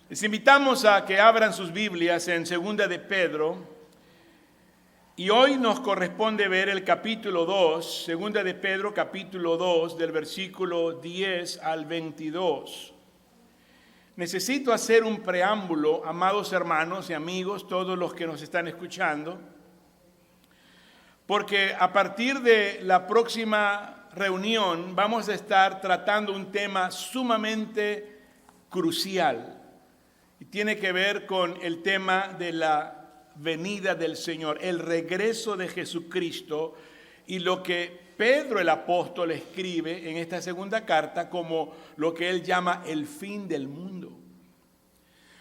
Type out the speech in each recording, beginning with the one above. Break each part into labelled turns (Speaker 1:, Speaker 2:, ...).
Speaker 1: Les invitamos a que abran sus Biblias en Segunda de Pedro y hoy nos corresponde ver el capítulo 2, Segunda de Pedro capítulo 2 del versículo 10 al 22. Necesito hacer un preámbulo, amados hermanos y amigos, todos los que nos están escuchando, porque a partir de la próxima reunión vamos a estar tratando un tema sumamente crucial. Y tiene que ver con el tema de la venida del Señor, el regreso de Jesucristo y lo que Pedro el apóstol escribe en esta segunda carta como lo que él llama el fin del mundo.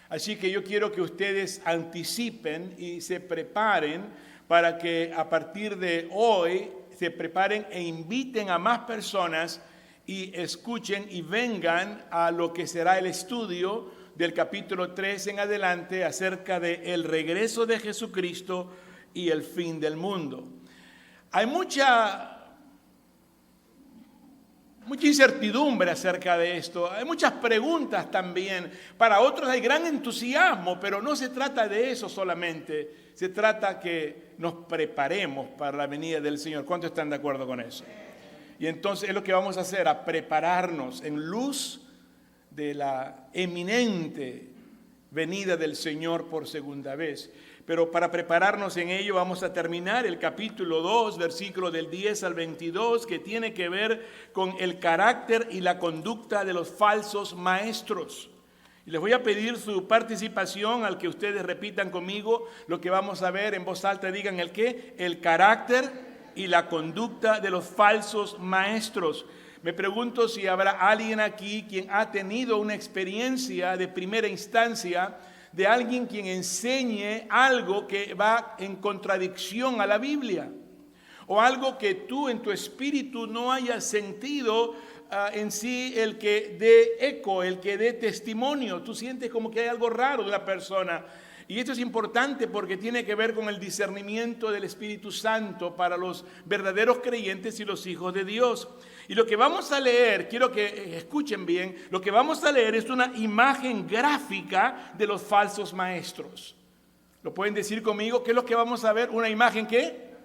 Speaker 1: Así que yo quiero que ustedes anticipen y se preparen para que a partir de hoy se preparen e inviten a más personas y escuchen y vengan a lo que será el estudio del capítulo 3 en adelante acerca del regreso de Jesucristo y el fin del mundo. Hay mucha incertidumbre acerca de esto, hay muchas preguntas también. Para otros hay gran entusiasmo, pero no se trata de eso solamente, se trata que nos preparemos para la venida del Señor. ¿Cuántos están de acuerdo con eso? Y entonces es lo que vamos a hacer, a prepararnos en luz de la eminente venida del Señor por segunda vez. Pero para prepararnos en ello vamos a terminar el capítulo 2, versículo del 10 al 22, que tiene que ver con el carácter y la conducta de los falsos maestros. Y les voy a pedir su participación al que ustedes repitan conmigo lo que vamos a ver en voz alta. Digan el qué, el carácter y la conducta de los falsos maestros. Me pregunto si habrá alguien aquí quien ha tenido una experiencia de primera instancia de alguien quien enseñe algo que va en contradicción a la Biblia, o algo que tú en tu espíritu no hayas sentido en sí el que dé eco, el que dé testimonio. Tú sientes como que hay algo raro de la persona. Y esto es importante porque tiene que ver con el discernimiento del Espíritu Santo para los verdaderos creyentes y los hijos de Dios. Y lo que vamos a leer, quiero que escuchen bien, lo que vamos a leer es una imagen gráfica de los falsos maestros. ¿Lo pueden decir conmigo? ¿Qué es lo que vamos a ver? ¿Una imagen qué?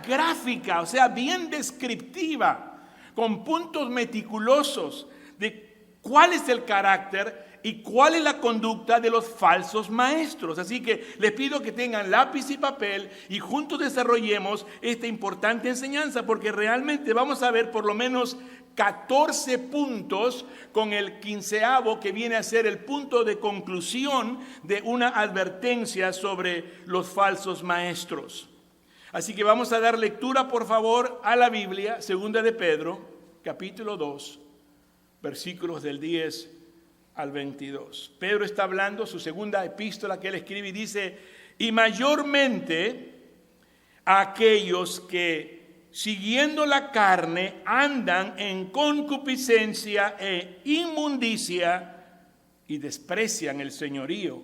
Speaker 1: Gráfica, o sea, bien descriptiva, con puntos meticulosos de cuál es el carácter y cuál es la conducta de los falsos maestros. Así que les pido que tengan lápiz y papel y juntos desarrollemos esta importante enseñanza, porque realmente vamos a ver por lo menos 14 puntos con el 15avo que viene a ser el punto de conclusión de una advertencia sobre los falsos maestros. Así que vamos a dar lectura, por favor, a la Biblia, Segunda de Pedro, capítulo 2, versículos del 10 al 22. Pedro está hablando, su segunda epístola que él escribe, y dice: y mayormente a aquellos que siguiendo la carne andan en concupiscencia e inmundicia y desprecian el señorío,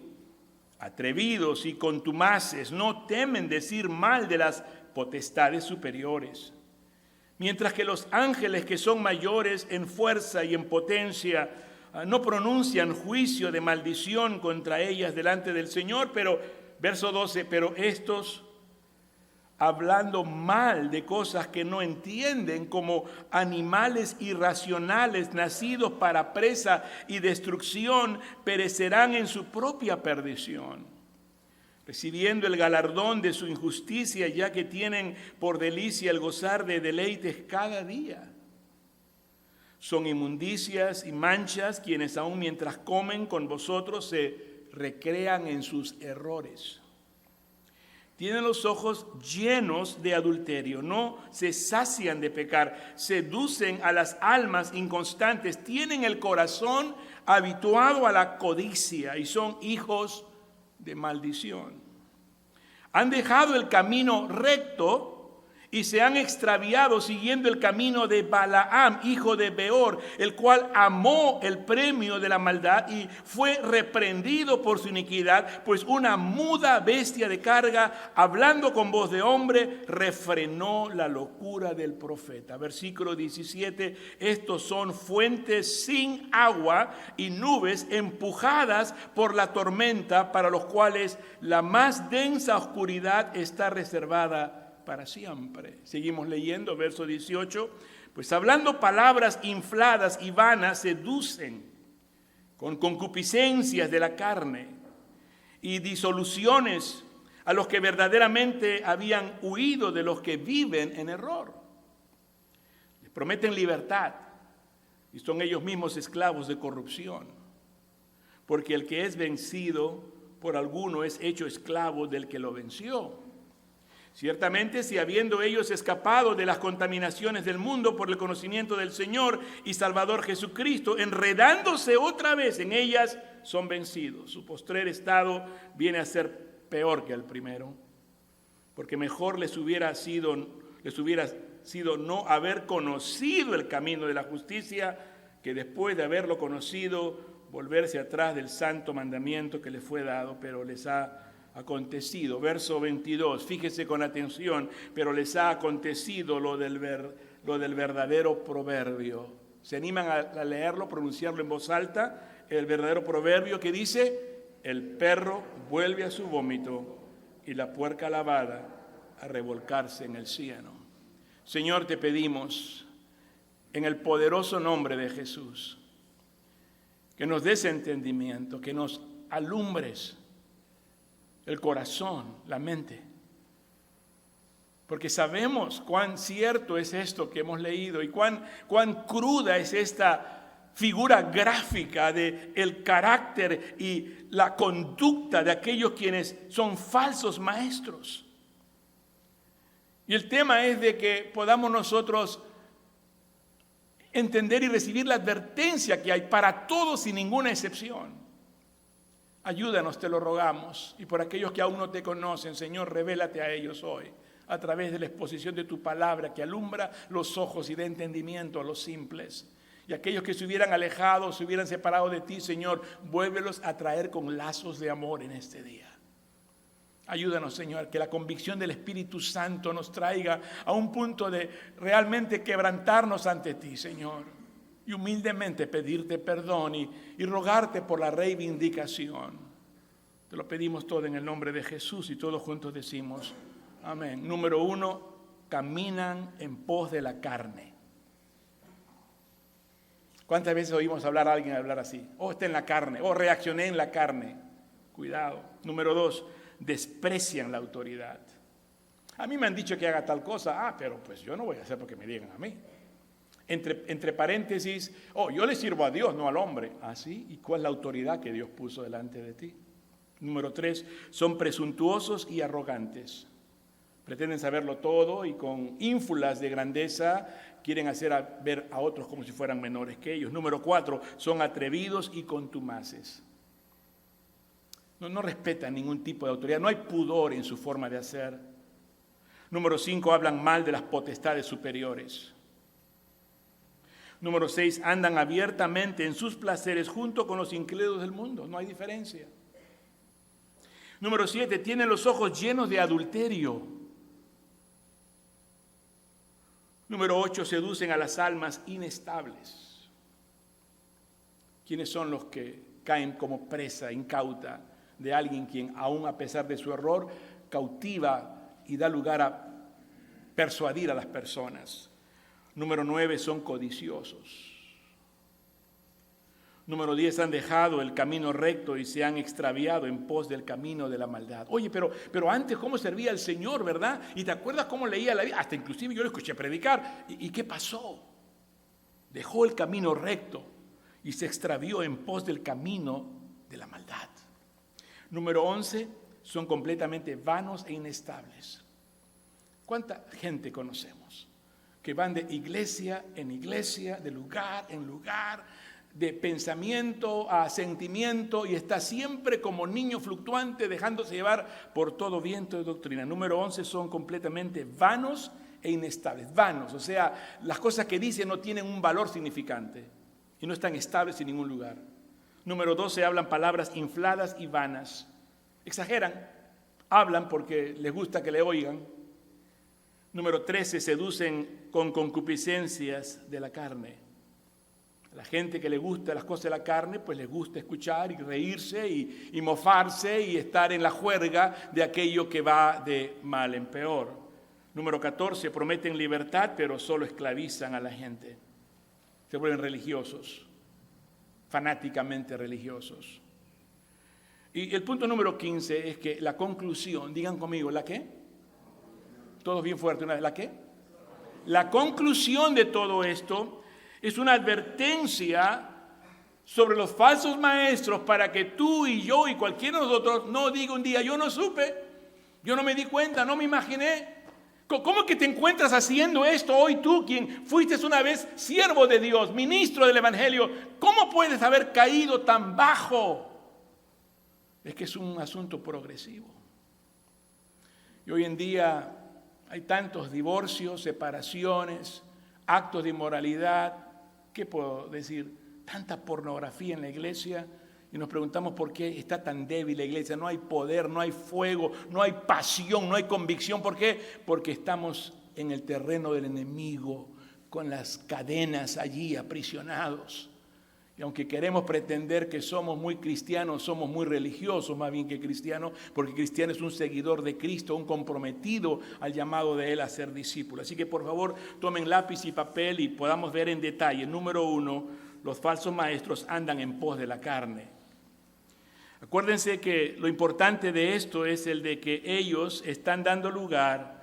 Speaker 1: atrevidos y contumaces, no temen decir mal de las potestades superiores, mientras que los ángeles que son mayores en fuerza y en potencia no pronuncian juicio de maldición contra ellas delante del Señor. Pero, verso 12, pero estos, hablando mal de cosas que no entienden, como animales irracionales nacidos para presa y destrucción, perecerán en su propia perdición, recibiendo el galardón de su injusticia, ya que tienen por delicia el gozar de deleites cada día. Son inmundicias y manchas quienes aun mientras comen con vosotros se recrean en sus errores. Tienen los ojos llenos de adulterio, no se sacian de pecar, seducen a las almas inconstantes, tienen el corazón habituado a la codicia y son hijos de maldición. Han dejado el camino recto y se han extraviado siguiendo el camino de Balaam, hijo de Beor, el cual amó el premio de la maldad y fue reprendido por su iniquidad, pues una muda bestia de carga, hablando con voz de hombre, refrenó la locura del profeta. Versículo 17, estos son fuentes sin agua y nubes empujadas por la tormenta, para los cuales la más densa oscuridad está reservada para siempre. Seguimos leyendo, verso 18. Pues hablando palabras infladas y vanas, seducen con concupiscencias de la carne y disoluciones a los que verdaderamente habían huido de los que viven en error. Les prometen libertad y son ellos mismos esclavos de corrupción, porque el que es vencido por alguno es hecho esclavo del que lo venció. Ciertamente, si habiendo ellos escapado de las contaminaciones del mundo por el conocimiento del Señor y Salvador Jesucristo, enredándose otra vez en ellas, son vencidos. Su postrer estado viene a ser peor que el primero, porque mejor les hubiera sido no haber conocido el camino de la justicia, que después de haberlo conocido, volverse atrás del santo mandamiento que les fue dado, pero les ha acontecido. Verso 22, fíjese con atención, pero les ha acontecido lo del verdadero proverbio. ¿Se animan a leerlo, pronunciarlo en voz alta? El verdadero proverbio que dice: el perro vuelve a su vómito y la puerca lavada a revolcarse en el cieno. Señor, te pedimos en el poderoso nombre de Jesús que nos des entendimiento, que nos alumbres el corazón, la mente, porque sabemos cuán cierto es esto que hemos leído y cuán cruda es esta figura gráfica de el carácter y la conducta de aquellos quienes son falsos maestros. Y el tema es de que podamos nosotros entender y recibir la advertencia que hay para todos sin ninguna excepción. Ayúdanos, te lo rogamos, y por aquellos que aún no te conocen, Señor, revélate a ellos hoy, a través de la exposición de tu palabra que alumbra los ojos y da entendimiento a los simples. Y aquellos que se hubieran alejado, se hubieran separado de ti, Señor, vuélvelos a traer con lazos de amor en este día. Ayúdanos, Señor, que la convicción del Espíritu Santo nos traiga a un punto de realmente quebrantarnos ante ti, Señor, y humildemente pedirte perdón y rogarte por la reivindicación. Te lo pedimos todo en el nombre de Jesús y todos juntos decimos amén. Número 1, caminan en pos de la carne. ¿Cuántas veces oímos hablar a alguien hablar así? Está en la carne, reaccioné en la carne. Cuidado. Número 2, desprecian la autoridad. A mí me han dicho que haga tal cosa, pero pues yo no voy a hacer porque me digan a mí. Entre paréntesis, yo le sirvo a Dios, no al hombre. ¿Sí? ¿Y cuál es la autoridad que Dios puso delante de ti? Número 3, son presuntuosos y arrogantes. Pretenden saberlo todo y con ínfulas de grandeza quieren hacer ver a otros como si fueran menores que ellos. Número 4, son atrevidos y contumaces. No respetan ningún tipo de autoridad, no hay pudor en su forma de hacer. Número 5, hablan mal de las potestades superiores. Número 6, andan abiertamente en sus placeres junto con los incrédulos del mundo. No hay diferencia. Número 7, tienen los ojos llenos de adulterio. Número 8, seducen a las almas inestables. ¿Quiénes son los que caen como presa incauta de alguien quien, aún a pesar de su error, cautiva y da lugar a persuadir a las personas? Número 9, son codiciosos. Número 10, han dejado el camino recto y se han extraviado en pos del camino de la maldad. Oye, pero antes cómo servía el Señor, ¿verdad? ¿Y te acuerdas cómo leía la Biblia? Hasta inclusive yo lo escuché predicar. ¿Y qué pasó? Dejó el camino recto y se extravió en pos del camino de la maldad. Número 11, son completamente vanos e inestables. ¿Cuánta gente conocemos que van de iglesia en iglesia, de lugar en lugar, de pensamiento a sentimiento y está siempre como niño fluctuante dejándose llevar por todo viento de doctrina? Número 11, son completamente vanos e inestables, vanos. O sea, las cosas que dicen no tienen un valor significante y no están estables en ningún lugar. Número 12, hablan palabras infladas y vanas. Exageran, hablan porque les gusta que le oigan. Número 13, seducen con concupiscencias de la carne. A la gente que le gusta las cosas de la carne, pues les gusta escuchar y reírse y mofarse y estar en la juerga de aquello que va de mal en peor. Número 14, prometen libertad, pero solo esclavizan a la gente. Se vuelven religiosos, fanáticamente religiosos. Y el punto número 15 es que la conclusión, digan conmigo, ¿la qué? Todos bien fuerte una vez, ¿la qué? La conclusión de todo esto es una advertencia sobre los falsos maestros para que tú y yo y cualquiera de nosotros no diga un día, yo no supe, yo no me di cuenta, no me imaginé. ¿Cómo que te encuentras haciendo esto hoy tú, quien fuiste una vez siervo de Dios, ministro del Evangelio? ¿Cómo puedes haber caído tan bajo? Es que es un asunto progresivo. Y hoy en día hay tantos divorcios, separaciones, actos de inmoralidad. ¿Qué puedo decir? Tanta pornografía en la iglesia. Y nos preguntamos por qué está tan débil la iglesia. No hay poder, no hay fuego, no hay pasión, no hay convicción. ¿Por qué? Porque estamos en el terreno del enemigo, con las cadenas allí aprisionados. Y aunque queremos pretender que somos muy cristianos, somos muy religiosos más bien que cristianos, porque cristiano es un seguidor de Cristo, un comprometido al llamado de Él a ser discípulo. Así que por favor tomen lápiz y papel y podamos ver en detalle. Número 1, los falsos maestros andan en pos de la carne. Acuérdense que lo importante de esto es el de que ellos están dando lugar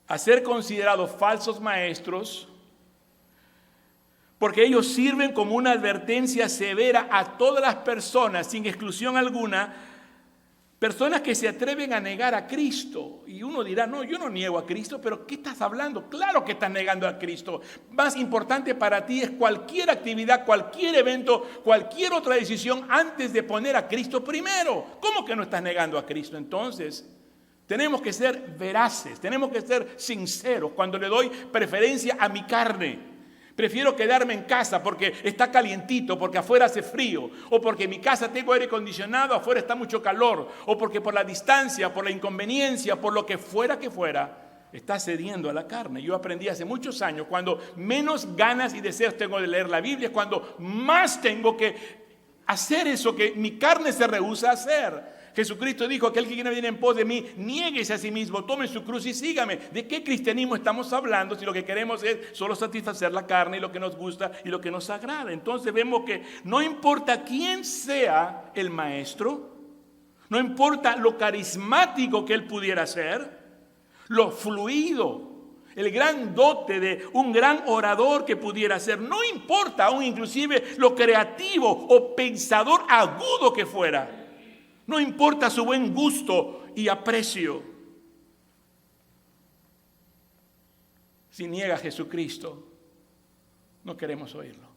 Speaker 1: a ser considerados falsos maestros, porque ellos sirven como una advertencia severa a todas las personas, sin exclusión alguna, personas que se atreven a negar a Cristo. Y uno dirá, no, yo no niego a Cristo, pero ¿qué estás hablando? Claro que estás negando a Cristo. Más importante para ti es cualquier actividad, cualquier evento, cualquier otra decisión antes de poner a Cristo primero. ¿Cómo que no estás negando a Cristo entonces? Tenemos que ser veraces, tenemos que ser sinceros cuando le doy preferencia a mi carne. Prefiero quedarme en casa porque está calientito, porque afuera hace frío, o porque en mi casa tengo aire acondicionado, afuera está mucho calor, o porque por la distancia, por la inconveniencia, por lo que fuera, está cediendo a la carne. Yo aprendí hace muchos años, cuando menos ganas y deseos tengo de leer la Biblia, es cuando más tengo que hacer eso que mi carne se rehúsa a hacer. Jesucristo dijo, aquel que viene en pos de mí, niéguese a sí mismo, tome su cruz y sígame. ¿De qué cristianismo estamos hablando si lo que queremos es solo satisfacer la carne y lo que nos gusta y lo que nos agrada? Entonces vemos que no importa quién sea el maestro, no importa lo carismático que él pudiera ser, lo fluido, el gran dote de un gran orador que pudiera ser, no importa aún inclusive lo creativo o pensador agudo que fuera. No importa su buen gusto y aprecio. Si niega a Jesucristo, no queremos oírlo.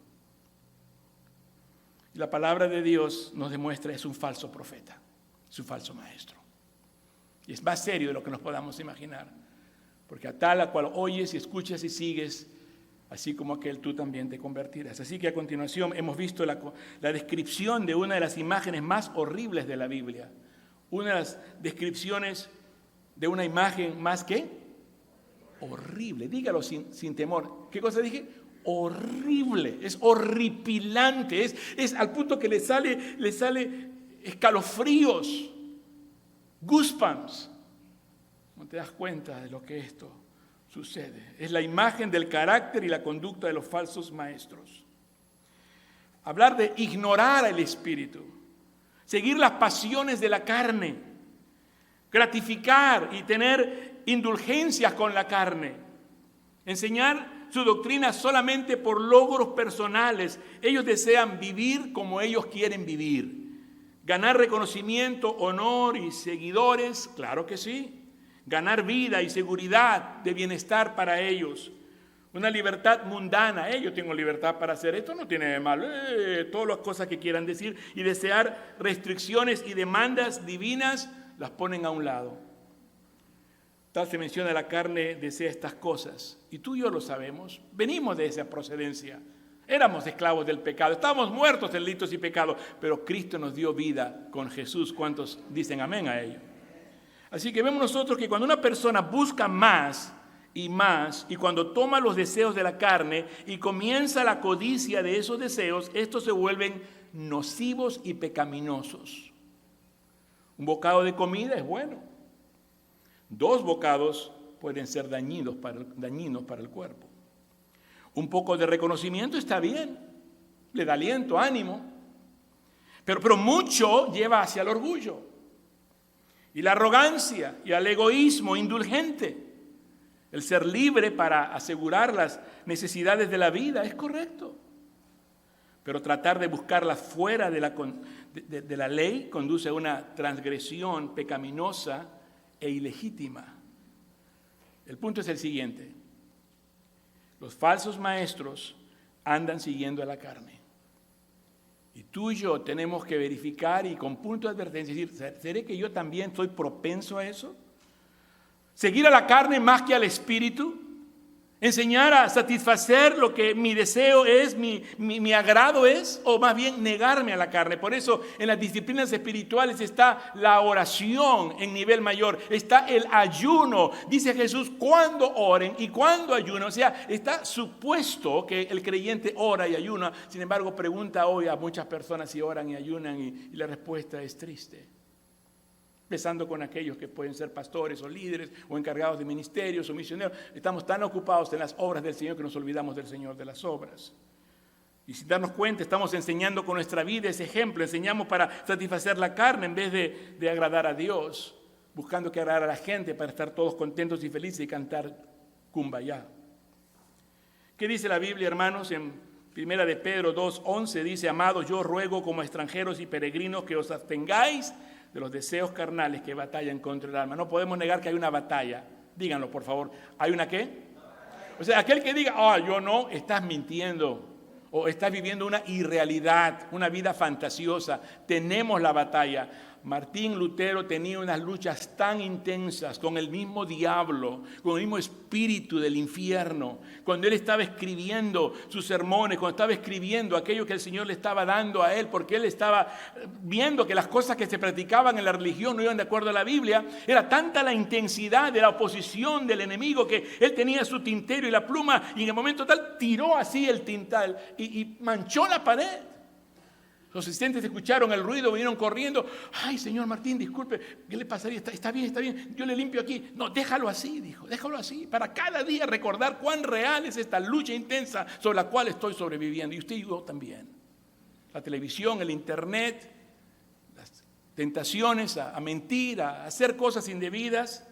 Speaker 1: Y la palabra de Dios nos demuestra es un falso profeta, es un falso maestro. Y es más serio de lo que nos podamos imaginar. Porque a tal a cual oyes y escuchas y sigues, así como aquel tú también te convertirás. Así que a continuación hemos visto la descripción de una de las imágenes más horribles de la Biblia. Una de las descripciones de una imagen más que horrible. Dígalo sin temor. ¿Qué cosa dije? Horrible. Es horripilante. Es al punto que le sale escalofríos, goosebumps. No te das cuenta de lo que esto sucede. Es la imagen del carácter y la conducta de los falsos maestros. Hablar de ignorar al Espíritu, seguir las pasiones de la carne, gratificar y tener indulgencias con la carne, enseñar su doctrina solamente por logros personales. Ellos desean vivir como ellos quieren vivir, ganar reconocimiento, honor y seguidores, claro que sí. Ganar vida y seguridad de bienestar para ellos. Una libertad mundana. Yo tengo libertad para hacer esto, no tiene de malo. Todas las cosas que quieran decir. Y desear restricciones y demandas divinas las ponen a un lado. Tal se menciona: la carne desea estas cosas. Y tú y yo lo sabemos. Venimos de esa procedencia. Éramos esclavos del pecado. Estábamos muertos en delitos y pecados. Pero Cristo nos dio vida con Jesús. ¿Cuántos dicen amén a ello? Así que vemos nosotros que cuando una persona busca más y más, y cuando toma los deseos de la carne y comienza la codicia de esos deseos, estos se vuelven nocivos y pecaminosos. Un bocado de comida es bueno. 2 bocados pueden ser dañinos para el cuerpo. Un poco de reconocimiento está bien, le da aliento, ánimo, pero mucho lleva hacia el orgullo y la arrogancia y al egoísmo indulgente. El ser libre para asegurar las necesidades de la vida es correcto, pero tratar de buscarlas fuera de la ley conduce a una transgresión pecaminosa e ilegítima. El punto es el siguiente: los falsos maestros andan siguiendo a la carne. Y tú y yo tenemos que verificar y con punto de advertencia decir: ¿seré que yo también soy propenso a eso? ¿Seguir a la carne más que al espíritu? ¿Enseñar a satisfacer lo que mi deseo es, mi agrado es? ¿O más bien negarme a la carne? Por eso en las disciplinas espirituales está la oración en nivel mayor, está el ayuno. Dice Jesús: cuando oren y cuando ayunen. O sea, está supuesto que el creyente ora y ayuna. Sin embargo, pregunta hoy a muchas personas si oran y ayunan y la respuesta es triste. Empezando con aquellos que pueden ser pastores o líderes o encargados de ministerios o misioneros. Estamos tan ocupados en las obras del Señor que nos olvidamos del Señor de las obras. Y sin darnos cuenta, estamos enseñando con nuestra vida ese ejemplo. Enseñamos para satisfacer la carne en vez de agradar a Dios, buscando que agradar a la gente para estar todos contentos y felices y cantar Kumbaya. ¿Qué dice la Biblia, hermanos? En 1 de Pedro 2:11 dice: amados, yo ruego como extranjeros y peregrinos que os abstengáis de los deseos carnales que batallan contra el alma. No podemos negar que hay una batalla. Díganlo, por favor. ¿Hay una qué? O sea, aquel que diga: yo no, estás mintiendo o estás viviendo una irrealidad, una vida fantasiosa. Tenemos la batalla. Martín Lutero tenía unas luchas tan intensas con el mismo diablo, con el mismo espíritu del infierno. Cuando él estaba escribiendo sus sermones, cuando estaba escribiendo aquello que el Señor le estaba dando a él, porque él estaba viendo que las cosas que se practicaban en la religión no iban de acuerdo a la Biblia, era tanta la intensidad de la oposición del enemigo que él tenía su tintero y la pluma y en el momento tal tiró así el tintal y manchó la pared. Los asistentes escucharon el ruido, vinieron corriendo. Ay, señor Martín, disculpe, ¿qué le pasaría? Está bien, yo le limpio aquí. No, déjalo así, dijo, déjalo así, para cada día recordar cuán real es esta lucha intensa sobre la cual estoy sobreviviendo. Y usted y yo también. La televisión, el internet, las tentaciones a mentir, a hacer cosas indebidas,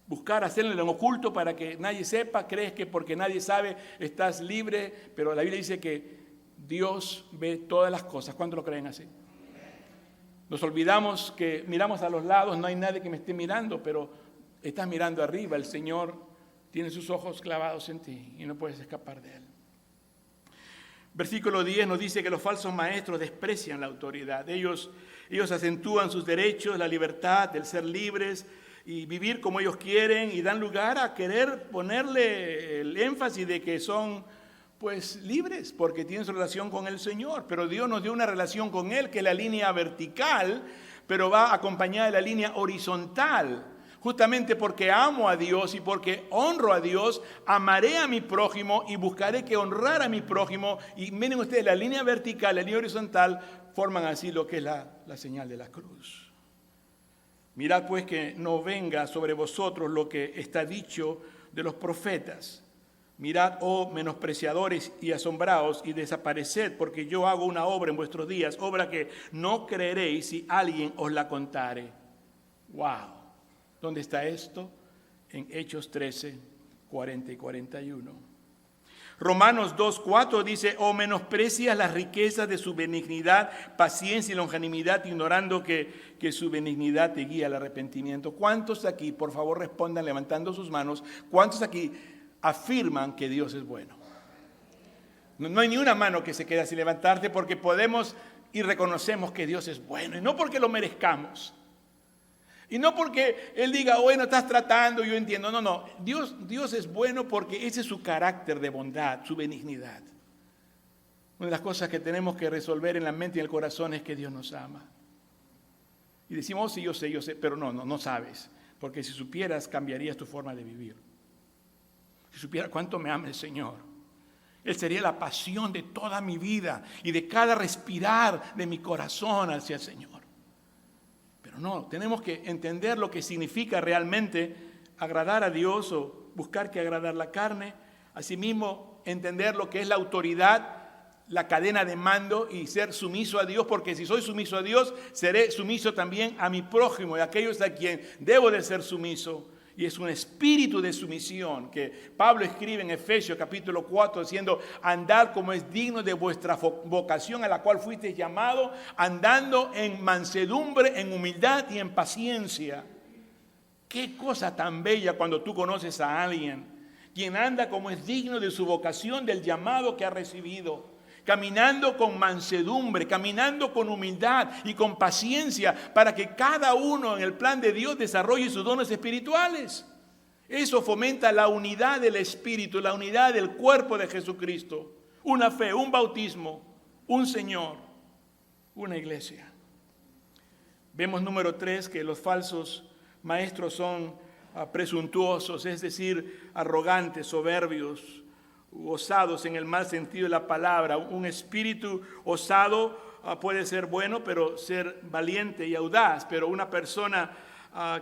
Speaker 1: buscar hacerlo en oculto para que nadie sepa. Crees que porque nadie sabe estás libre, pero la Biblia dice que Dios ve todas las cosas. ¿Cuántos lo creen así? Nos olvidamos que miramos a los lados, no hay nadie que me esté mirando, pero estás mirando arriba. El Señor tiene sus ojos clavados en ti y no puedes escapar de Él. Versículo 10 nos dice que los falsos maestros desprecian la autoridad. Ellos acentúan sus derechos, la libertad, el ser libres y vivir como ellos quieren, y dan lugar a querer ponerle el énfasis de que son pues libres porque tienen su relación con el Señor. Pero Dios nos dio una relación con Él que es la línea vertical, pero va acompañada de la línea horizontal. Justamente porque amo a Dios y porque honro a Dios, amaré a mi prójimo y buscaré que honrar a mi prójimo. Y miren ustedes, la línea vertical, la línea horizontal forman así lo que es la señal de la cruz. Mirad pues que no venga sobre vosotros lo que está dicho de los profetas. Mirad, oh menospreciadores y asombraos, y desapareced, porque yo hago una obra en vuestros días, obra que no creeréis si alguien os la contare. ¡Wow! ¿Dónde está esto? En Hechos 13, 40 y 41. Romanos 2:4 dice: oh, menosprecias las riquezas de su benignidad, paciencia y longanimidad, ignorando que su benignidad te guía al arrepentimiento. ¿Cuántos aquí, por favor respondan levantando sus manos, cuántos aquí afirman que Dios es bueno? No hay ni una mano que se quede sin levantarte, porque podemos y reconocemos que Dios es bueno, y no porque lo merezcamos. Y no porque Él diga, bueno, estás tratando, yo entiendo. No. Dios es bueno porque ese es su carácter de bondad, su benignidad. Una de las cosas que tenemos que resolver en la mente y en el corazón es que Dios nos ama. Y decimos, sí, yo sé, pero no sabes. Porque si supieras, cambiarías tu forma de vivir. Si supieras cuánto me ama el Señor, Él sería la pasión de toda mi vida y de cada respirar de mi corazón hacia el Señor. Pero no, tenemos que entender lo que significa realmente agradar a Dios o buscar que agradar la carne. Asimismo, entender lo que es la autoridad, la cadena de mando y ser sumiso a Dios, porque si soy sumiso a Dios, seré sumiso también a mi prójimo y a aquellos a quien debo de ser sumiso. Y es un espíritu de sumisión que Pablo escribe en Efesios capítulo 4 diciendo, andad como es digno de vuestra vocación a la cual fuisteis llamados, andando en mansedumbre, en humildad y en paciencia. Qué cosa tan bella cuando tú conoces a alguien, quien anda como es digno de su vocación, del llamado que ha recibido. Caminando con mansedumbre, caminando con humildad y con paciencia para que cada uno en el plan de Dios desarrolle sus dones espirituales. Eso fomenta la unidad del Espíritu, la unidad del cuerpo de Jesucristo. Una fe, un bautismo, un Señor, una iglesia. Vemos número 3 que los falsos maestros son presuntuosos, es decir, arrogantes, soberbios, osados en el mal sentido de la palabra. Un espíritu osado puede ser bueno, pero ser valiente y audaz. Pero una persona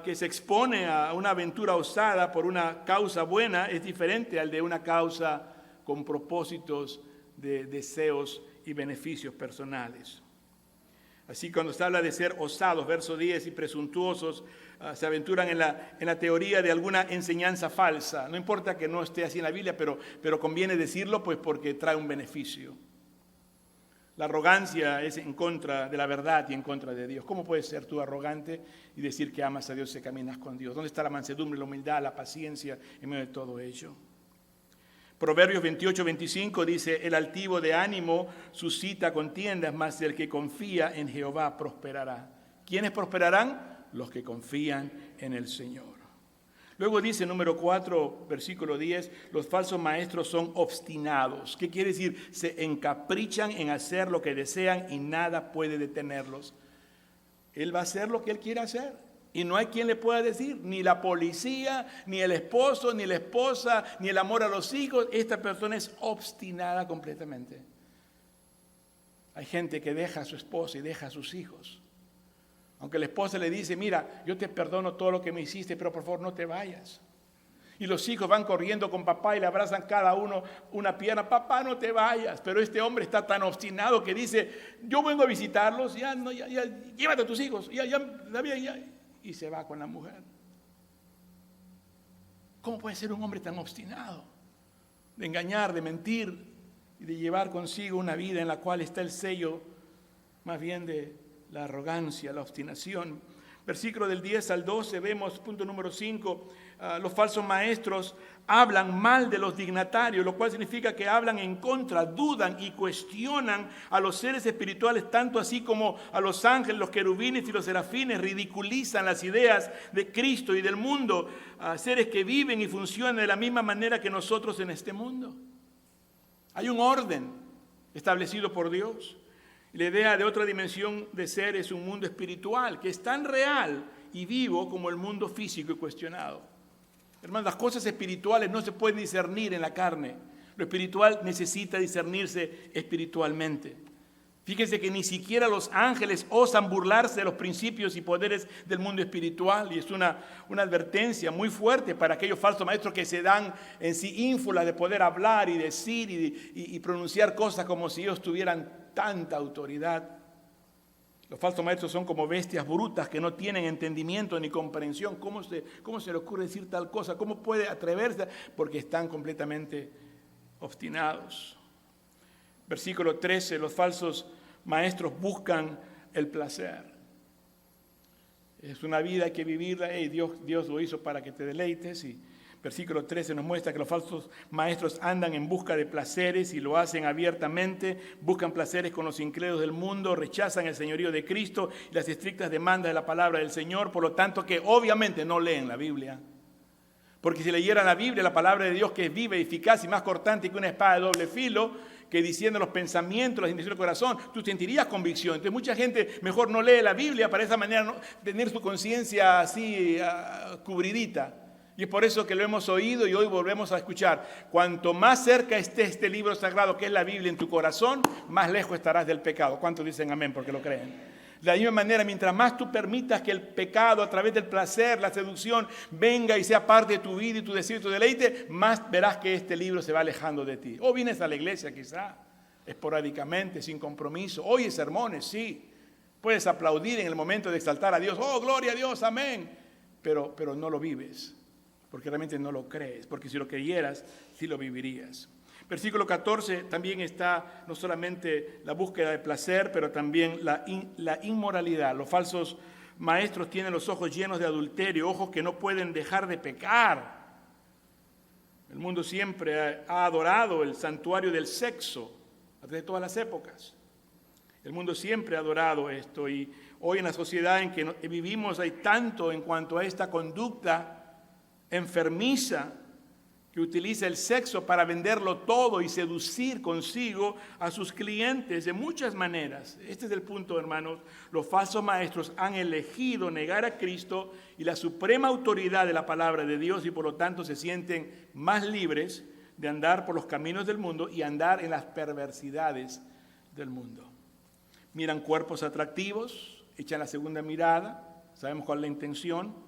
Speaker 1: que se expone a una aventura osada por una causa buena es diferente al de una causa con propósitos de deseos y beneficios personales. Así cuando se habla de ser osados, verso 10, y presuntuosos, se aventuran en la teoría de alguna enseñanza falsa. No importa que no esté así en la Biblia, pero conviene decirlo pues porque trae un beneficio. La arrogancia es en contra de la verdad y en contra de Dios. ¿Cómo puedes ser tú arrogante y decir que amas a Dios y caminas con Dios? ¿Dónde está la mansedumbre, la humildad, la paciencia en medio de todo ello? Proverbios 28-25 dice, el altivo de ánimo suscita contiendas, mas el que confía en Jehová prosperará. ¿Quiénes prosperarán? Los que confían en el Señor. Luego dice, número 4, versículo 10, los falsos maestros son obstinados. ¿Qué quiere decir? Se encaprichan en hacer lo que desean y nada puede detenerlos. Él va a hacer lo que él quiere hacer. Y no hay quien le pueda decir, ni la policía, ni el esposo, ni la esposa, ni el amor a los hijos. Esta persona es obstinada completamente. Hay gente que deja a su esposa y deja a sus hijos. Aunque la esposa le dice, mira, yo te perdono todo lo que me hiciste, pero por favor no te vayas. Y los hijos van corriendo con papá y le abrazan cada uno una pierna. Papá, no te vayas. Pero este hombre está tan obstinado que dice, yo vengo a visitarlos, ya llévate a tus hijos, ya. Y se va con la mujer. ¿Cómo puede ser un hombre tan obstinado? De engañar, de mentir y de llevar consigo una vida en la cual está el sello más bien de la arrogancia, la obstinación. Versículo del 10 al 12 vemos, punto número 5, los falsos maestros hablan mal de los dignatarios, lo cual significa que hablan en contra, dudan y cuestionan a los seres espirituales, tanto así como a los ángeles, los querubines y los serafines, ridiculizan las ideas de Cristo y del mundo, a seres que viven y funcionan de la misma manera que nosotros en este mundo. Hay un orden establecido por Dios. La idea de otra dimensión de ser es un mundo espiritual que es tan real y vivo como el mundo físico y cuestionado. Hermanos, las cosas espirituales no se pueden discernir en la carne. Lo espiritual necesita discernirse espiritualmente. Fíjense que ni siquiera los ángeles osan burlarse de los principios y poderes del mundo espiritual. Y es una advertencia muy fuerte para aquellos falsos maestros que se dan en sí ínfulas de poder hablar y decir y pronunciar cosas como si ellos tuvieran tanta autoridad. Los falsos maestros son como bestias brutas que no tienen entendimiento ni comprensión. ¿Cómo se le ocurre decir tal cosa? ¿Cómo puede atreverse? Porque están completamente obstinados. Versículo 13, los falsos maestros buscan el placer. Es una vida, hay que vivirla. Dios lo hizo para que te deleites. Versículo 13 nos muestra que los falsos maestros andan en busca de placeres y lo hacen abiertamente, buscan placeres con los incrédulos del mundo, rechazan el señorío de Cristo y las estrictas demandas de la palabra del Señor, por lo tanto que obviamente no leen la Biblia. Porque si leyeran la Biblia, la palabra de Dios, que es viva, eficaz y más cortante que una espada de doble filo, que diciendo los pensamientos, las intenciones del corazón, tú sentirías convicción. Entonces mucha gente mejor no lee la Biblia para de esa manera no tener su conciencia así cubridita. Y es por eso que lo hemos oído y hoy volvemos a escuchar. Cuanto más cerca esté este libro sagrado que es la Biblia en tu corazón, más lejos estarás del pecado. ¿Cuántos dicen amén porque lo creen? De la misma manera, mientras más tú permitas que el pecado a través del placer, la seducción, venga y sea parte de tu vida y tu deseo y tu deleite, más verás que este libro se va alejando de ti. O vienes a la iglesia quizá, esporádicamente, sin compromiso. Oyes sermones, sí. Puedes aplaudir en el momento de exaltar a Dios. ¡Oh, gloria a Dios! ¡Amén! Pero no lo vives. Porque realmente no lo crees, porque si lo creyeras, sí lo vivirías. Versículo 14 también está no solamente la búsqueda de placer, pero también la inmoralidad. Los falsos maestros tienen los ojos llenos de adulterio, ojos que no pueden dejar de pecar. El mundo siempre ha adorado el santuario del sexo a través de todas las épocas. El mundo siempre ha adorado esto y hoy en la sociedad en que vivimos hay tanto en cuanto a esta conducta enfermiza que utiliza el sexo para venderlo todo y seducir consigo a sus clientes de muchas maneras. Este es el punto, hermanos. Los falsos maestros han elegido negar a Cristo y la suprema autoridad de la palabra de Dios y por lo tanto se sienten más libres de andar por los caminos del mundo y andar en las perversidades del mundo. Miran cuerpos atractivos, echan la segunda mirada, sabemos cuál es la intención.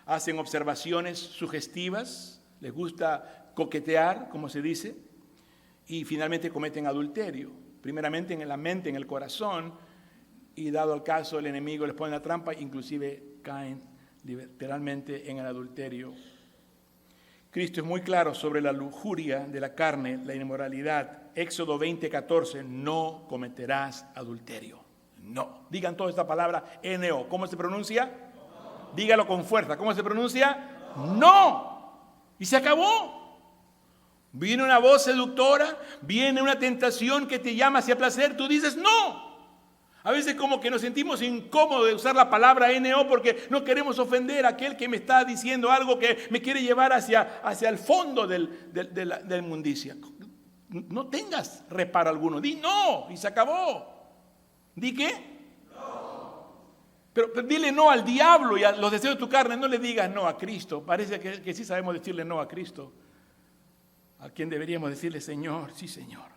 Speaker 1: Hacen observaciones sugestivas, les gusta coquetear, como se dice, y finalmente cometen adulterio, primeramente en la mente, en el corazón, y dado el caso el enemigo les pone la trampa, inclusive caen literalmente en el adulterio. Cristo es muy claro sobre la lujuria de la carne, la inmoralidad. Éxodo 20:14, no cometerás adulterio. No. Digan toda esta palabra, N-O. ¿Cómo se pronuncia? Dígalo con fuerza. ¿Cómo se pronuncia? No. Y se acabó. Viene una voz seductora, viene una tentación que te llama hacia placer, tú dices no. A veces como que nos sentimos incómodos de usar la palabra N-O porque no queremos ofender a aquel que me está diciendo algo que me quiere llevar hacia el fondo del mundicia. No tengas reparo alguno. Di no y se acabó. ¿Di qué? Pero dile no al diablo y a los deseos de tu carne, no le digas no a Cristo. Parece que sí sabemos decirle no a Cristo. A quien deberíamos decirle Señor, sí Señor.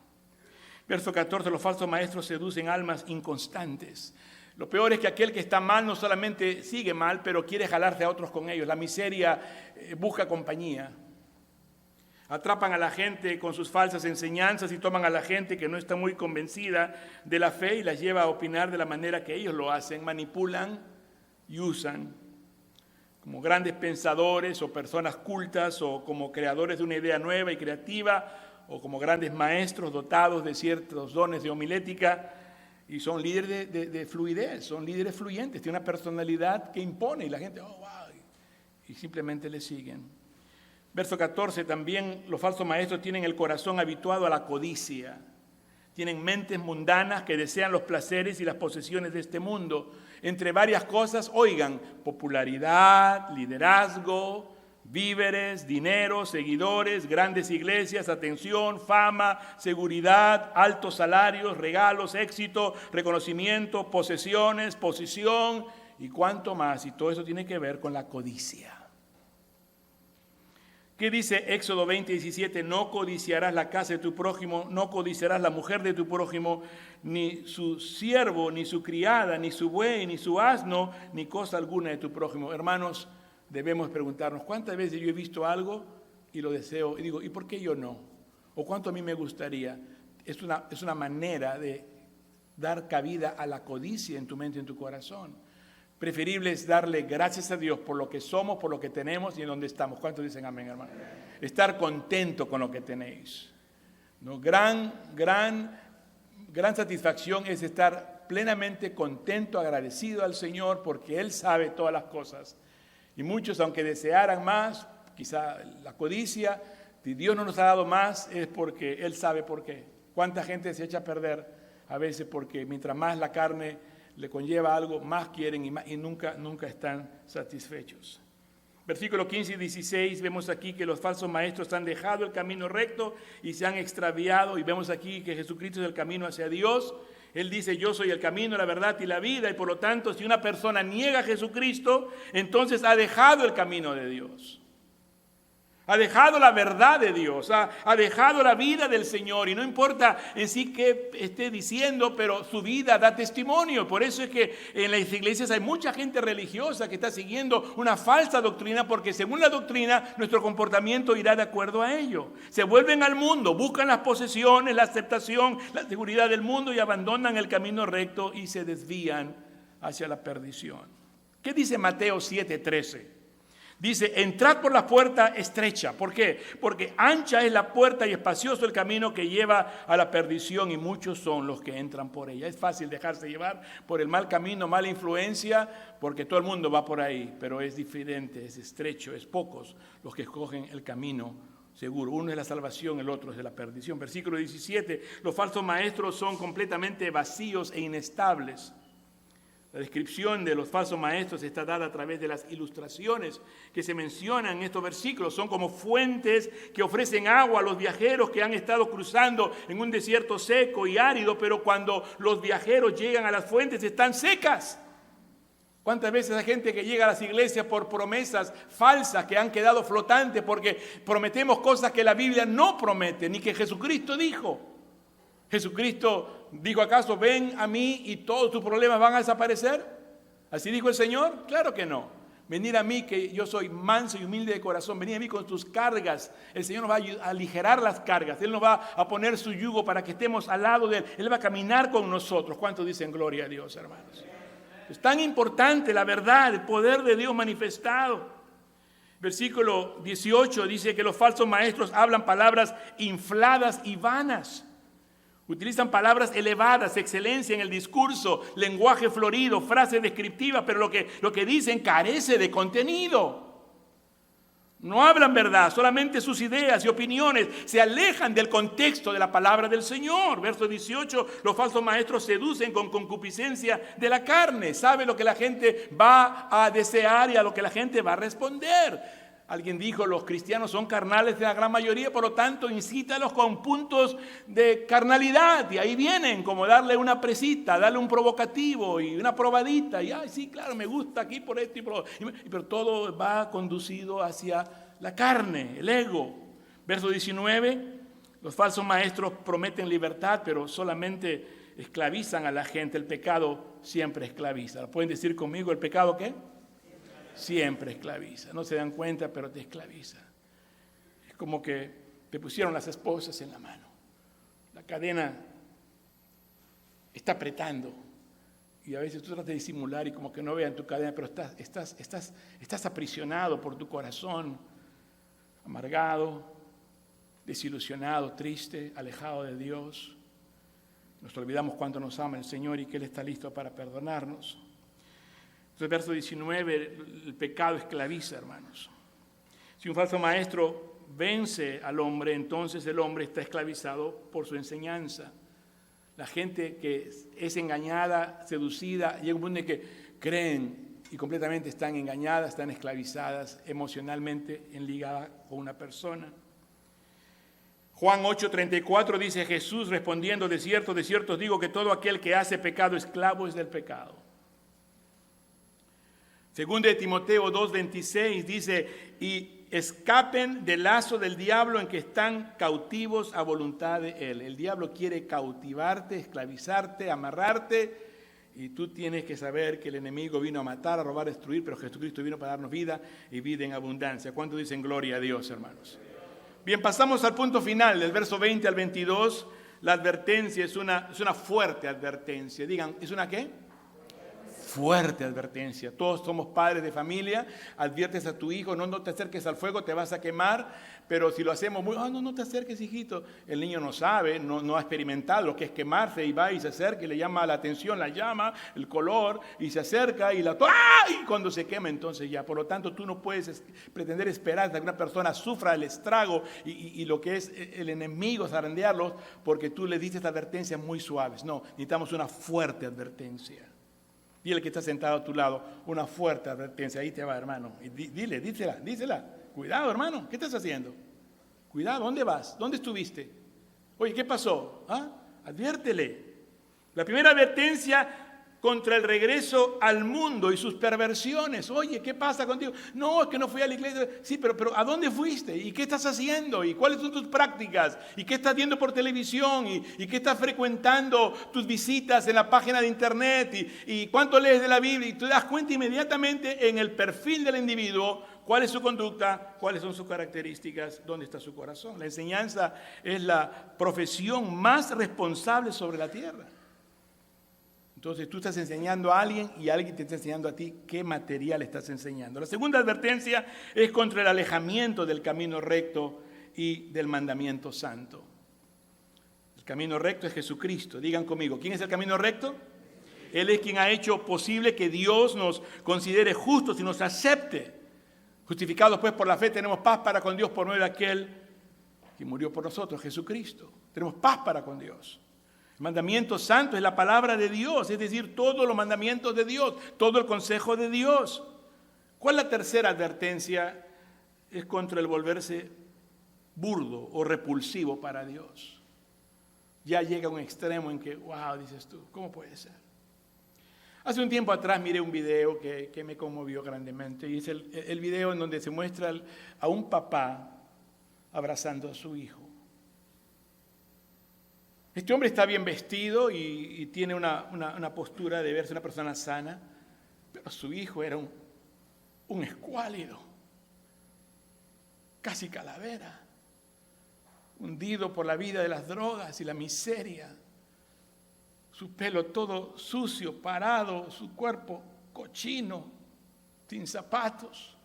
Speaker 1: Verso 14, los falsos maestros seducen almas inconstantes. Lo peor es que aquel que está mal no solamente sigue mal, pero quiere jalarse a otros con ellos. La miseria busca compañía. Atrapan a la gente con sus falsas enseñanzas y toman a la gente que no está muy convencida de la fe y las lleva a opinar de la manera que ellos lo hacen. Manipulan y usan como grandes pensadores o personas cultas o como creadores de una idea nueva y creativa o como grandes maestros dotados de ciertos dones de homilética y son líderes de fluidez, son líderes fluyentes, tienen una personalidad que impone y la gente, oh, wow, y simplemente le siguen. Verso 14, también los falsos maestros tienen el corazón habituado a la codicia. Tienen mentes mundanas que desean los placeres y las posesiones de este mundo. Entre varias cosas, oigan, popularidad, liderazgo, víveres, dinero, seguidores, grandes iglesias, atención, fama, seguridad, altos salarios, regalos, éxito, reconocimiento, posesiones, posición y cuánto más. Y todo eso tiene que ver con la codicia. ¿Qué dice Éxodo 20:17? No codiciarás la casa de tu prójimo, no codiciarás la mujer de tu prójimo, ni su siervo, ni su criada, ni su buey, ni su asno, ni cosa alguna de tu prójimo. Hermanos, debemos preguntarnos, ¿cuántas veces yo he visto algo y lo deseo? Y digo, ¿y por qué yo no? ¿O cuánto a mí me gustaría? Es una manera de dar cabida a la codicia en tu mente y en tu corazón. Preferible es darle gracias a Dios por lo que somos, por lo que tenemos y en donde estamos. ¿Cuántos dicen amén, hermano? Estar contento con lo que tenéis. ¿No? Gran satisfacción es estar plenamente contento, agradecido al Señor porque Él sabe todas las cosas. Y muchos, aunque desearan más, quizá la codicia. Si Dios no nos ha dado más es porque Él sabe por qué. ¿Cuánta gente se echa a perder a veces porque mientras más la carne le conlleva algo, más quieren y nunca están satisfechos? Versículos 15 y 16, vemos aquí que los falsos maestros han dejado el camino recto y se han extraviado, y vemos aquí que Jesucristo es el camino hacia Dios. Él dice: yo soy el camino, la verdad y la vida, y por lo tanto, si una persona niega a Jesucristo, entonces ha dejado el camino de Dios. Ha dejado la verdad de Dios, ha dejado la vida del Señor, y no importa en sí qué esté diciendo, pero su vida da testimonio. Por eso es que en las iglesias hay mucha gente religiosa que está siguiendo una falsa doctrina, porque según la doctrina nuestro comportamiento irá de acuerdo a ello. Se vuelven al mundo, buscan las posesiones, la aceptación, la seguridad del mundo y abandonan el camino recto y se desvían hacia la perdición. ¿Qué dice Mateo 7:13? Dice: entrad por la puerta estrecha. ¿Por qué? Porque ancha es la puerta y espacioso el camino que lleva a la perdición, y muchos son los que entran por ella. Es fácil dejarse llevar por el mal camino, mala influencia, porque todo el mundo va por ahí, pero es diferente, es estrecho, es pocos los que escogen el camino seguro. Uno es la salvación, el otro es de la perdición. Versículo 17, los falsos maestros son completamente vacíos e inestables. La descripción de los falsos maestros está dada a través de las ilustraciones que se mencionan en estos versículos. Son como fuentes que ofrecen agua a los viajeros que han estado cruzando en un desierto seco y árido, pero cuando los viajeros llegan a las fuentes están secas. ¿Cuántas veces hay gente que llega a las iglesias por promesas falsas que han quedado flotantes porque prometemos cosas que la Biblia no promete, ni que Jesucristo dijo? Jesucristo dijo: ¿acaso ven a mí y todos tus problemas van a desaparecer? ¿Así dijo el Señor? Claro que no. Venid a mí, que yo soy manso y humilde de corazón. Venid a mí con tus cargas. El Señor nos va a aligerar las cargas. Él nos va a poner su yugo para que estemos al lado de Él. Él va a caminar con nosotros. ¿Cuántos dicen gloria a Dios, hermanos? Es tan importante la verdad, el poder de Dios manifestado. Versículo 18 dice que los falsos maestros hablan palabras infladas y vanas. Utilizan palabras elevadas, excelencia en el discurso, lenguaje florido, frases descriptivas, pero lo que dicen carece de contenido. No hablan verdad, solamente sus ideas y opiniones se alejan del contexto de la palabra del Señor. Verso 18, los falsos maestros seducen con concupiscencia de la carne. Sabe lo que la gente va a desear y a lo que la gente va a responder. Alguien dijo: los cristianos son carnales de la gran mayoría, por lo tanto incítalos con puntos de carnalidad. Y ahí vienen, como darle una presita, darle un provocativo y una probadita. Y ay, sí, claro, me gusta aquí por esto y por otro. Pero todo va conducido hacia la carne, el ego. Verso 19, los falsos maestros prometen libertad, pero solamente esclavizan a la gente. El pecado siempre esclaviza. ¿Lo pueden decir conmigo? ¿El pecado qué? Siempre esclaviza. No se dan cuenta, pero te esclaviza. Es como que te pusieron las esposas en la mano. La cadena está apretando. Y a veces tú tratas de disimular y como que no vean tu cadena, pero estás aprisionado por tu corazón, amargado, desilusionado, triste, alejado de Dios. Nos olvidamos cuánto nos ama el Señor y que Él está listo para perdonarnos. Entonces, verso 19, el pecado esclaviza, hermanos. Si un falso maestro vence al hombre, entonces el hombre está esclavizado por su enseñanza. La gente que es engañada, seducida, llega un punto en que creen y completamente están engañadas, están esclavizadas emocionalmente, ligadas con una persona. Juan 8:34 dice: Jesús respondiendo: de cierto os digo que todo aquel que hace pecado, esclavo es del pecado. Según de Timoteo 2:26 dice: y escapen del lazo del diablo en que están cautivos a voluntad de él. El diablo quiere cautivarte, esclavizarte, amarrarte, y tú tienes que saber que el enemigo vino a matar, a robar, a destruir, pero Jesucristo vino para darnos vida y vida en abundancia. ¿Cuántos dicen gloria a Dios, hermanos? Bien, pasamos al punto final, del verso 20 al 22. La advertencia es una fuerte advertencia. Digan, ¿es una qué? fuerte advertencia. Todos somos padres de familia, adviertes a tu hijo, no te acerques al fuego, te vas a quemar, pero si lo hacemos muy, no te acerques, hijito. El niño no sabe, no ha experimentado lo que es quemarse y va y se acerca y le llama la atención, la llama, el color, y se acerca y y cuando se quema entonces ya. Por lo tanto, tú no puedes pretender esperar que una persona sufra el estrago y lo que es el enemigo, zarandearlos, porque tú le dices advertencias muy suaves. No, necesitamos una fuerte advertencia. Dile que está sentado a tu lado, una fuerte advertencia. Ahí te va, hermano. Y dísela. Cuidado, hermano, ¿qué estás haciendo? Cuidado, ¿dónde vas? ¿Dónde estuviste? Oye, ¿qué pasó? Adviértele. La primera advertencia contra el regreso al mundo y sus perversiones. Oye, ¿qué pasa contigo? No, es que no fui a la iglesia. Sí, pero ¿a dónde fuiste? ¿Y qué estás haciendo? ¿Y cuáles son tus prácticas? ¿Y qué estás viendo por televisión? ¿Y qué estás frecuentando tus visitas en la página de internet? ¿Y cuánto lees de la Biblia? Y tú te das cuenta inmediatamente en el perfil del individuo cuál es su conducta, cuáles son sus características, dónde está su corazón. La enseñanza es la profesión más responsable sobre la tierra. Entonces tú estás enseñando a alguien y alguien te está enseñando a ti qué material estás enseñando. La segunda advertencia es contra el alejamiento del camino recto y del mandamiento santo. El camino recto es Jesucristo. Digan conmigo, ¿quién es el camino recto? Él es quien ha hecho posible que Dios nos considere justos y nos acepte. Justificados pues por la fe tenemos paz para con Dios por medio de aquel que murió por nosotros, Jesucristo. Tenemos paz para con Dios. El mandamiento santo es la palabra de Dios, es decir, todos los mandamientos de Dios, todo el consejo de Dios. ¿Cuál es la tercera advertencia? Es contra el volverse burdo o repulsivo para Dios. Ya llega a un extremo en que, wow, dices tú, ¿cómo puede ser? Hace un tiempo atrás miré un video que me conmovió grandemente, y es el video en donde se muestra a un papá abrazando a su hijo. Este hombre está bien vestido y tiene una postura de verse una persona sana, pero su hijo era un escuálido, casi calavera, hundido por la vida de las drogas y la miseria, su pelo todo sucio, parado, su cuerpo cochino, sin zapatos.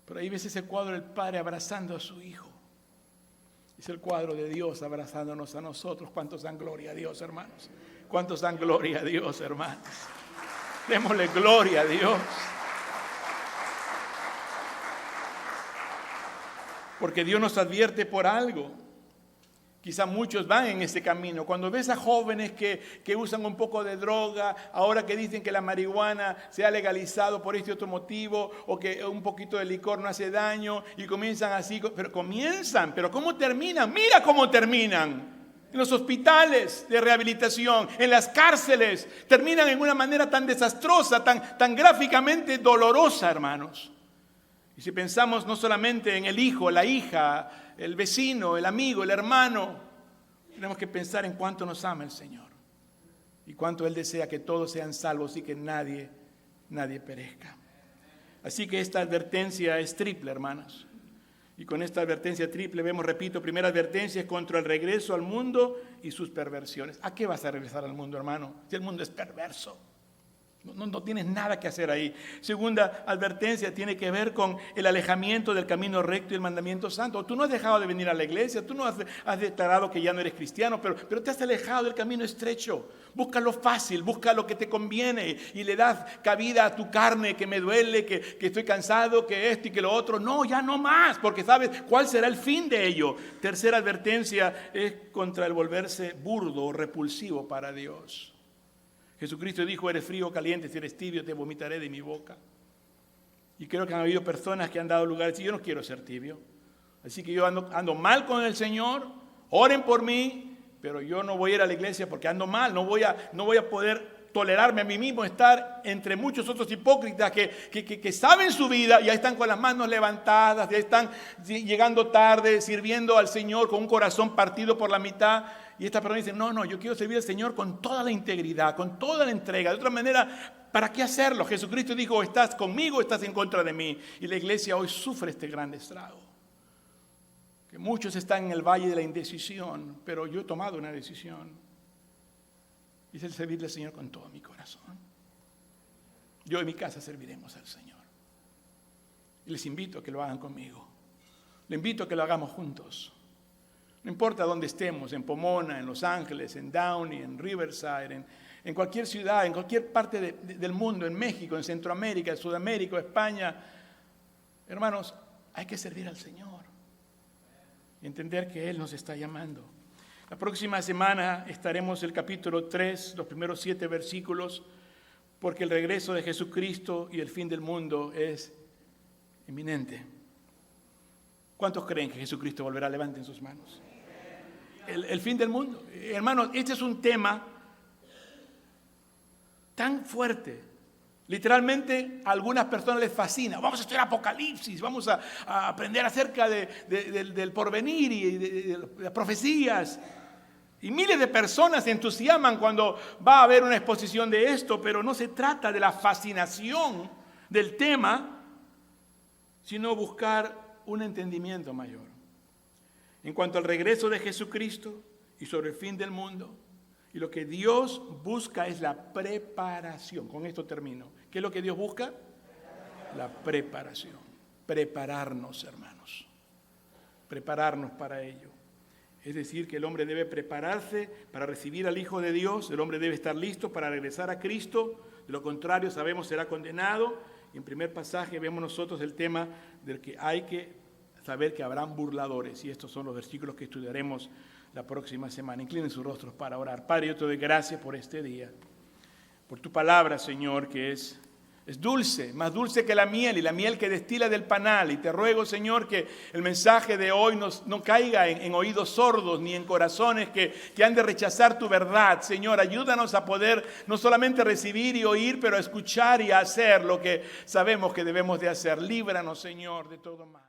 Speaker 1: Pero ahí ves ese cuadro del padre abrazando a su hijo. Es el cuadro de Dios abrazándonos a nosotros. ¿Cuántos dan gloria a Dios, hermanos? ¿Cuántos dan gloria a Dios, hermanos? Démosle gloria a Dios. Porque Dios nos advierte por algo. Quizá muchos van en ese camino. Cuando ves a jóvenes que usan un poco de droga, ahora que dicen que la marihuana se ha legalizado por este otro motivo, o que un poquito de licor no hace daño, y comienzan así, pero ¿cómo terminan? Mira cómo terminan. En los hospitales de rehabilitación, en las cárceles, terminan en una manera tan desastrosa, tan gráficamente dolorosa, hermanos. Y si pensamos no solamente en el hijo, la hija, el vecino, el amigo, el hermano, tenemos que pensar en cuánto nos ama el Señor y cuánto Él desea que todos sean salvos y que nadie perezca. Así que esta advertencia es triple, hermanos. Y con esta advertencia triple vemos, repito, primera advertencia es contra el regreso al mundo y sus perversiones. ¿A qué vas a regresar al mundo, hermano? Si el mundo es perverso. No tienes nada que hacer ahí. Segunda advertencia tiene que ver con el alejamiento del camino recto y el mandamiento santo. Tú no has dejado de venir a la iglesia, tú no has declarado que ya no eres cristiano, pero te has alejado del camino estrecho. Busca lo fácil, busca lo que te conviene y le das cabida a tu carne, que me duele, que estoy cansado, que esto y que lo otro. No, ya no más, porque sabes cuál será el fin de ello. Tercera advertencia es contra el volverse burdo o repulsivo para Dios. Jesucristo dijo, eres frío o caliente, si eres tibio te vomitaré de mi boca. Y creo que han habido personas que han dado lugar a decir, yo no quiero ser tibio. Así que yo ando mal con el Señor, oren por mí, pero yo no voy a ir a la iglesia porque ando mal, no voy a poder tolerarme a mí mismo estar entre muchos otros hipócritas que saben su vida y ya están con las manos levantadas, ya están llegando tarde, sirviendo al Señor con un corazón partido por la mitad. Y esta persona dice, no, yo quiero servir al Señor con toda la integridad, con toda la entrega. De otra manera, ¿para qué hacerlo? Jesucristo dijo, estás conmigo o estás en contra de mí. Y la iglesia hoy sufre este gran estrago. Que muchos están en el valle de la indecisión, pero yo he tomado una decisión. Y es el servirle al Señor con todo mi corazón. Yo y mi casa serviremos al Señor. Y les invito a que lo hagan conmigo. Les invito a que lo hagamos juntos. No importa dónde estemos, en Pomona, en Los Ángeles, en Downey, en Riverside, en cualquier ciudad, en cualquier parte del mundo, en México, en Centroamérica, en Sudamérica, España. Hermanos, hay que servir al Señor y entender que Él nos está llamando. La próxima semana estaremos en el capítulo 3, los primeros 7 versículos, porque el regreso de Jesucristo y el fin del mundo es inminente. ¿Cuántos creen que Jesucristo volverá? Levanten sus manos. El fin del mundo. Hermanos, este es un tema tan fuerte. Literalmente a algunas personas les fascina. Vamos a estudiar Apocalipsis, vamos a aprender acerca del porvenir y de las profecías. Y miles de personas se entusiasman cuando va a haber una exposición de esto, pero no se trata de la fascinación del tema, sino buscar un entendimiento mayor. En cuanto al regreso de Jesucristo y sobre el fin del mundo, y lo que Dios busca es la preparación. Con esto termino. ¿Qué es lo que Dios busca? La preparación. Prepararnos, hermanos. Prepararnos para ello. Es decir, que el hombre debe prepararse para recibir al Hijo de Dios. El hombre debe estar listo para regresar a Cristo. De lo contrario, sabemos, será condenado. Y en primer pasaje vemos nosotros el tema del que hay que saber que habrán burladores. Y estos son los versículos que estudiaremos la próxima semana. Inclinen sus rostros para orar. Padre, yo te doy gracias por este día, por tu palabra, Señor, que es dulce, más dulce que la miel y la miel que destila del panal. Y te ruego, Señor, que el mensaje de hoy no caiga en oídos sordos ni en corazones que han de rechazar tu verdad. Señor, ayúdanos a poder no solamente recibir y oír, pero a escuchar y a hacer lo que sabemos que debemos de hacer. Líbranos, Señor, de todo mal.